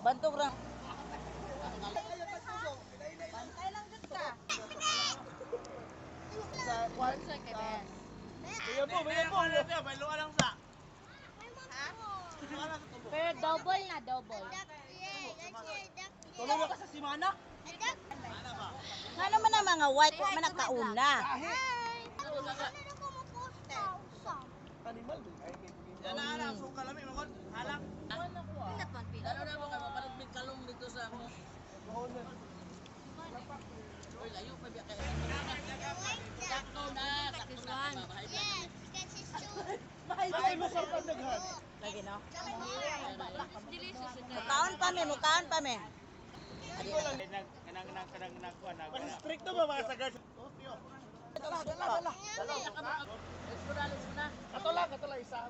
Bantog ra. Bantay lang dito ka. Sa kwan. Baya po. May luwa lang sa. Pero double na, double. Tuloy mo ka sa simana? Ano man ang mga white wa man nakauna. Animal. Yan na, suka lami makon. Halang. Lalo na mo kay mapalit mig kalong dito sa mo. Oy, layo pa biya kay. Sakto na bahay pa. Ay mo sa pandaghan. Lagi no. Mukaon pa me. Kanang kuan na. Mas stricto ba mga sagad? Dala. Let's go na. Ato lang isa.